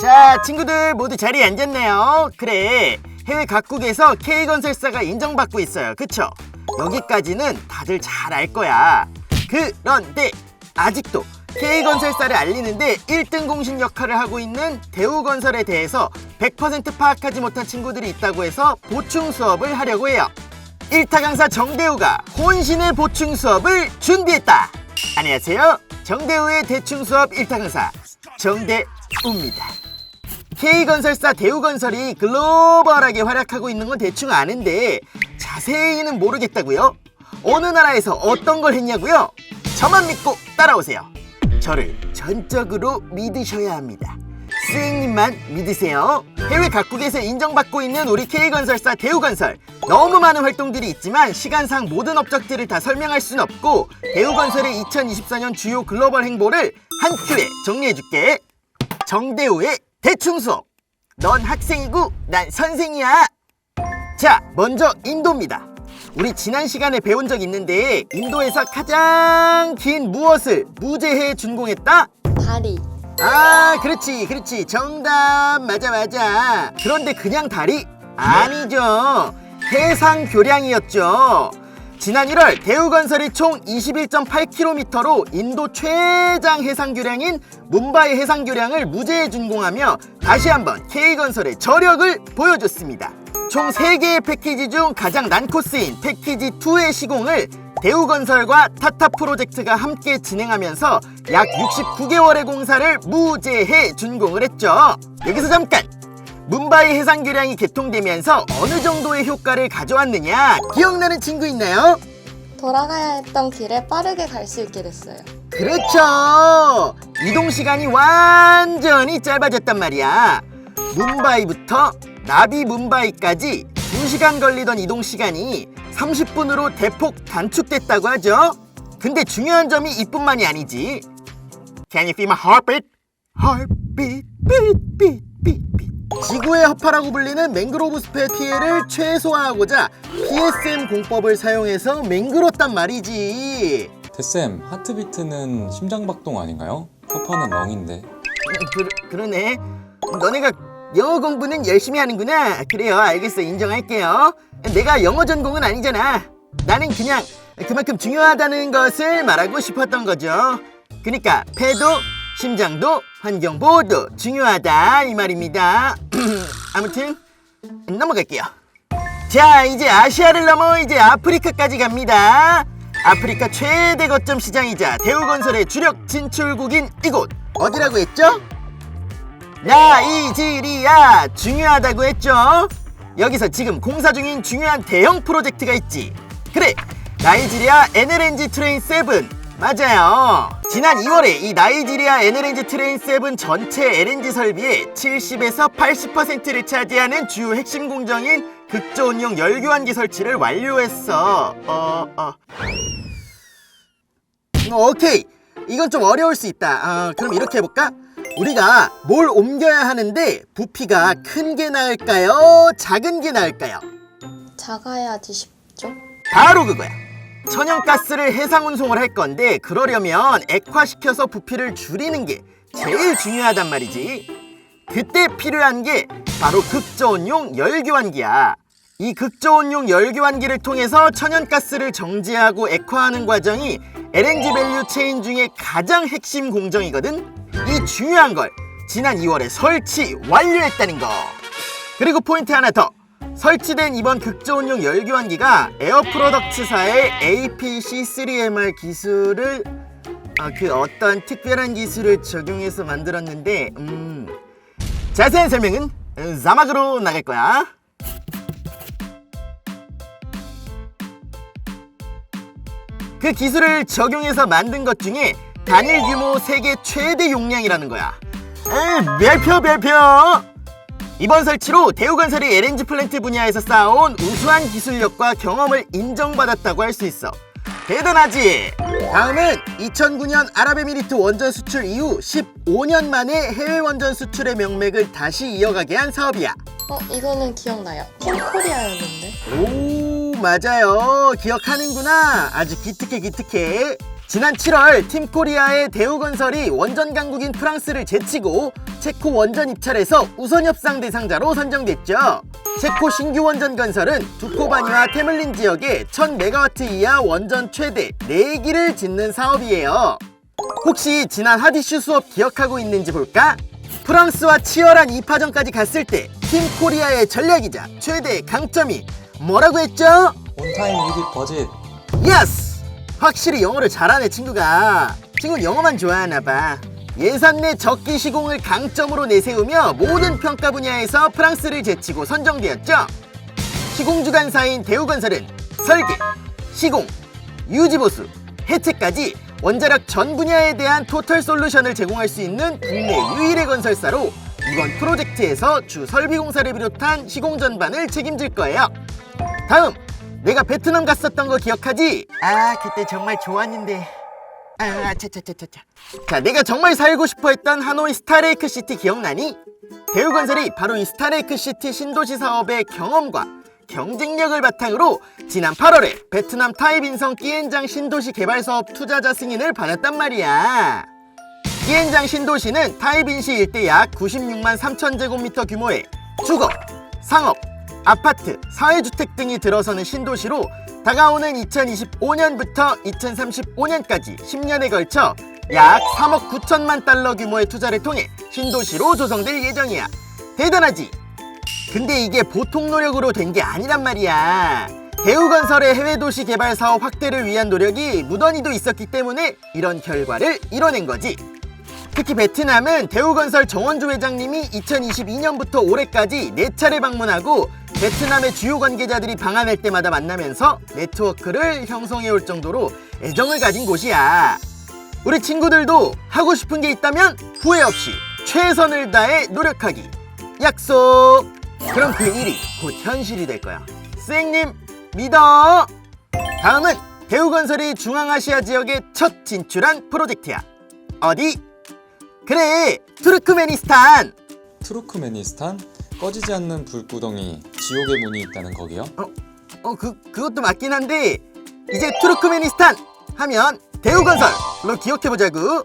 자, 친구들 모두 자리에 앉았네요. 그래, 해외 각국에서 K건설사가 인정받고 있어요. 그쵸? 여기까지는 다들 잘 알 거야. 그런데 아직도 K건설사를 알리는데 1등 공신 역할을 하고 있는 대우건설에 대해서 100% 파악하지 못한 친구들이 있다고 해서 보충 수업을 하려고 해요. 1타 강사 정대우가 혼신의 보충 수업을 준비했다. 안녕하세요, 정대우의 대충 수업 1타 강사 정대우입니다. K건설사 대우건설이 글로벌하게 활약하고 있는 건 대충 아는데 자세히는 모르겠다고요? 어느 나라에서 어떤 걸 했냐고요? 저만 믿고 따라오세요. 저를 전적으로 믿으셔야 합니다. 스님만 믿으세요. 해외 각국에서 인정받고 있는 우리 K건설사 대우건설, 너무 많은 활동들이 있지만 시간상 모든 업적들을 다 설명할 순 없고 대우건설의 2024년 주요 글로벌 행보를 한 큐에 정리해줄게. 정대우의 대충 수업. 넌 학생이고 난 선생이야. 자, 먼저 인도입니다. 우리 지난 시간에 배운 적 있는데 인도에서 가장 긴 무엇을 무제해 준공했다? 다리. 아, 그렇지. 정답. 맞아. 그런데 그냥 다리? 아니죠. 해상교량이었죠. 지난 1월 대우건설이 총 21.8km로 인도 최장 해상교량인 뭄바이 해상교량을 무제해 준공하며 다시 한번 K건설의 저력을 보여줬습니다. 총 3개의 패키지 중 가장 난 코스인 패키지 2의 시공을 대우건설과 타타프로젝트가 함께 진행하면서 약 69개월의 공사를 무제해 준공을 했죠. 여기서 잠깐! 뭄바이 해상교량이 개통되면서 어느 정도의 효과를 가져왔느냐 기억나는 친구 있나요? 돌아가야 했던 길에 빠르게 갈 수 있게 됐어요. 그렇죠! 이동시간이 완전히 짧아졌단 말이야. 뭄바이부터 나비 뭄바이까지 2시간 걸리던 이동시간이 30분으로 대폭 단축됐다고 하죠. 근데 중요한 점이 이뿐만이 아니지. Can you feel my heartbeat? Heartbeat, beat, beat, beat, beat. 지구의 허파라고 불리는 맹그로브 숲의 피해를 최소화하고자 PSM 공법을 사용해서 맹글었단 말이지. 대쌤, 하트비트는 심장박동 아닌가요? 허파는 렁인데. 그러네. 너네가 영어 공부는 열심히 하는구나. 그래요, 알겠어. 인정할게요. 내가 영어 전공은 아니잖아. 나는 그냥 그만큼 중요하다는 것을 말하고 싶었던 거죠. 그러니까 폐도, 심장도, 환경보호도 중요하다 이 말입니다. 아무튼 넘어갈게요. 자, 이제 아시아를 넘어 이제 아프리카까지 갑니다. 아프리카 최대 거점 시장이자 대우건설의 주력 진출국인 이곳 어디라고 했죠? 나이지리아. 중요하다고 했죠? 여기서 지금 공사 중인 중요한 대형 프로젝트가 있지. 그래, 나이지리아 에너렌지 트레인 7. 맞아요. 지난 2월에 이 나이지리아 에너렌지 트레인 7 전체 LNG 설비의 70에서 80%를 차지하는 주요 핵심 공정인 극저온용 열교환기 설치를 완료했어. 오케이, 이건 좀 어려울 수 있다. 그럼 이렇게 해볼까? 우리가 뭘 옮겨야 하는데 부피가 큰 게 나을까요? 작은 게 나을까요? 작아야지 쉽죠? 바로 그거야. 천연가스를 해상 운송을 할 건데 그러려면 액화시켜서 부피를 줄이는 게 제일 중요하단 말이지. 그때 필요한 게 바로 극저온용 열교환기야. 이 극저온용 열교환기를 통해서 천연가스를 정제하고 액화하는 과정이 LNG 밸류 체인 중에 가장 핵심 공정이거든. 이 중요한 걸 지난 2월에 설치 완료했다는 거. 그리고 포인트 하나 더. 설치된 이번 극저온용 열교환기가 에어프로덕츠사의 APC3MR 기술을 그 어떤 특별한 기술을 적용해서 만들었는데 자세한 설명은 자막으로 나갈 거야. 그 기술을 적용해서 만든 것 중에 단일 규모 세계 최대 용량이라는 거야. 별표. 이번 설치로 대우건설이 LNG 플랜트 분야에서 쌓아온 우수한 기술력과 경험을 인정받았다고 할 수 있어. 대단하지? 다음은 2009년 아랍에미리트 원전 수출 이후 15년 만에 해외 원전 수출의 명맥을 다시 이어가게 한 사업이야. 이거는 기억나요. 팀코리아였는데. 오, 맞아요. 기억하는구나. 아주 기특해. 지난 7월 팀코리아의 대우건설이 원전 강국인 프랑스를 제치고 체코 원전 입찰에서 우선 협상 대상자로 선정됐죠. 체코 신규 원전 건설은 두코바니와 테물린 지역에 1000메가와트 이하 원전 최대 4기를 짓는 사업이에요. 혹시 지난 핫이슈 수업 기억하고 있는지 볼까? 프랑스와 치열한 2파전까지 갔을 때 팀 코리아의 전략이자 최대 강점이 뭐라고 했죠? 온타임 위드 버짓. 예스! 확실히 영어를 잘하네 친구가. 친구는 영어만 좋아하나봐. 예산 내 적기 시공을 강점으로 내세우며 모든 평가 분야에서 프랑스를 제치고 선정되었죠. 시공주관사인 대우건설은 설계, 시공, 유지보수, 해체까지 원자력 전 분야에 대한 토탈 솔루션을 제공할 수 있는 국내 유일의 건설사로 이번 프로젝트에서 주 설비 공사를 비롯한 시공 전반을 책임질 거예요. 다음, 내가 베트남 갔었던 거 기억하지? 아, 그때 정말 좋았는데. 차차차차차. 자, 내가 정말 살고 싶어 했던 하노이 스타레이크 시티 기억나니? 대우건설이 바로 이 스타레이크 시티 신도시 사업의 경험과 경쟁력을 바탕으로 지난 8월에 베트남 타이빈성 끼엔장 신도시 개발 사업 투자자 승인을 받았단 말이야. 끼엔장 신도시는 타이빈시 일대 약 96만 3천 제곱미터 규모의 주거, 상업, 아파트, 사회주택 등이 들어서는 신도시로 다가오는 2025년부터 2035년까지 10년에 걸쳐 약 3억 9천만 달러 규모의 투자를 통해 신도시로 조성될 예정이야. 대단하지? 근데 이게 보통 노력으로 된 게 아니란 말이야. 대우건설의 해외도시 개발 사업 확대를 위한 노력이 무던히도 있었기 때문에 이런 결과를 이뤄낸 거지. 특히 베트남은 대우건설 정원주 회장님이 2022년부터 올해까지 4차례 방문하고 베트남의 주요 관계자들이 방한할 때마다 만나면서 네트워크를 형성해 올 정도로 애정을 가진 곳이야. 우리 친구들도 하고 싶은 게 있다면 후회 없이 최선을 다해 노력하기 약속! 그럼 그 일이 곧 현실이 될 거야. 쌩님 믿어! 다음은 대우건설이 중앙아시아 지역에 첫 진출한 프로젝트야. 어디? 그래, 투르크메니스탄! 투르크메니스탄? 꺼지지 않는 불구덩이, 지옥의 문이 있다는 거기요? 그것도 맞긴 한데 이제 투르크메니스탄 하면 대우건설로 기억해보자구.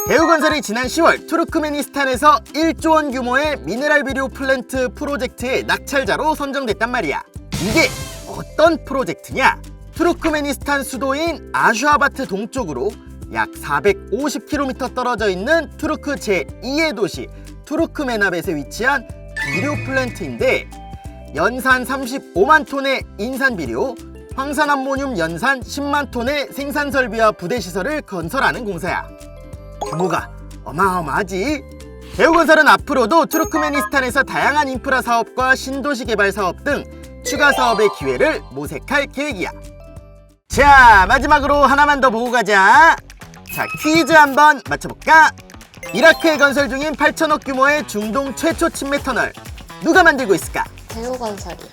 대우건설이 지난 10월 투르크메니스탄에서 1조 원 규모의 미네랄 비료 플랜트 프로젝트의 낙찰자로 선정됐단 말이야. 이게 어떤 프로젝트냐? 투르크메니스탄 수도인 아슈하바트 동쪽으로 약 450km 떨어져 있는 투르크 제2의 도시 투르크메나벳에 위치한 비료 플랜트인데 연산 35만 톤의 인산 비료, 황산암모늄 연산 10만 톤의 생산 설비와 부대 시설을 건설하는 공사야. 규모가 어마어마하지? 대우건설은 앞으로도 투르크메니스탄에서 다양한 인프라 사업과 신도시 개발 사업 등 추가 사업의 기회를 모색할 계획이야. 자, 마지막으로 하나만 더 보고 가자. 자, 퀴즈 한번 맞춰볼까? 이라크에 건설 중인 8천억 규모의 중동 최초 침매 터널 누가 만들고 있을까? 대우건설이요.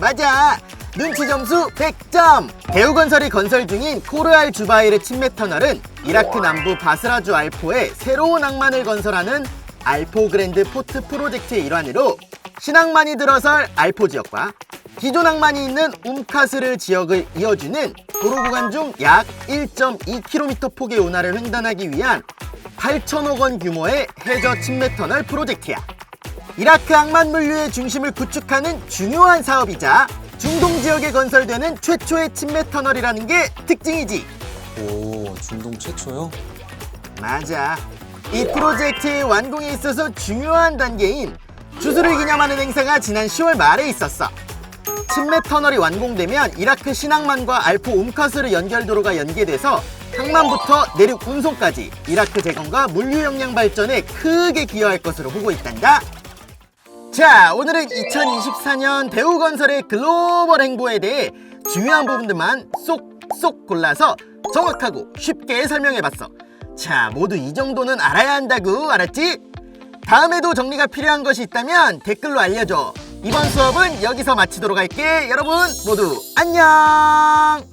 맞아! 눈치 점수 100점! 대우건설이 건설 중인 코르알 주바이르 침매 터널은 이라크 남부 바스라주 알포에 새로운 낭만을 건설하는 알포 그랜드 포트 프로젝트의 일환으로 신앙만이 들어설 알포 지역과 기존 낭만이 있는 움카스르 지역을 이어주는 도로 구간 중 약 1.2km 폭의 운하를 횡단하기 위한 8천억 원 규모의 해저 침매 터널 프로젝트야. 이라크 항만 물류의 중심을 구축하는 중요한 사업이자 중동 지역에 건설되는 최초의 침매 터널이라는 게 특징이지. 오, 중동 최초요? 맞아. 이 프로젝트의 완공에 있어서 중요한 단계인 주수를 기념하는 행사가 지난 10월 말에 있었어. 침매 터널이 완공되면 이라크 신항만과 알포 움카스르 연결도로가 연계돼서 항만부터 내륙 운송까지 이라크 재건과 물류 역량 발전에 크게 기여할 것으로 보고 있단다. 자, 오늘은 2024년 대우건설의 글로벌 행보에 대해 중요한 부분들만 쏙쏙 골라서 정확하고 쉽게 설명해봤어. 자, 모두 이 정도는 알아야 한다고, 알았지? 다음에도 정리가 필요한 것이 있다면 댓글로 알려줘. 이번 수업은 여기서 마치도록 할게. 여러분 모두 안녕!